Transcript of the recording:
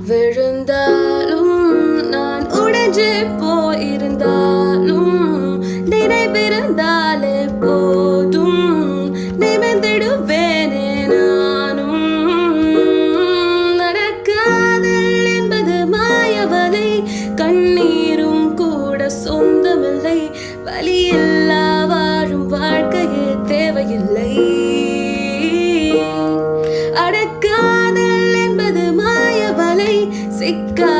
விழுந்தாலும் நான் உடைஞ்சே போயிருந்தாலும் நினைவிருந்தாலே போதும் நிமிர்ந்திடுவேனே நானும். நடக்காதல் என்பது மாயவலை, கண்ணீரும் கூட சொந்தமில்லை, வலியில்லா வாழும் வாழ்க்கையே தேவையில்லை. அடக்காதல் என்பது மாயவலை, சிக்கா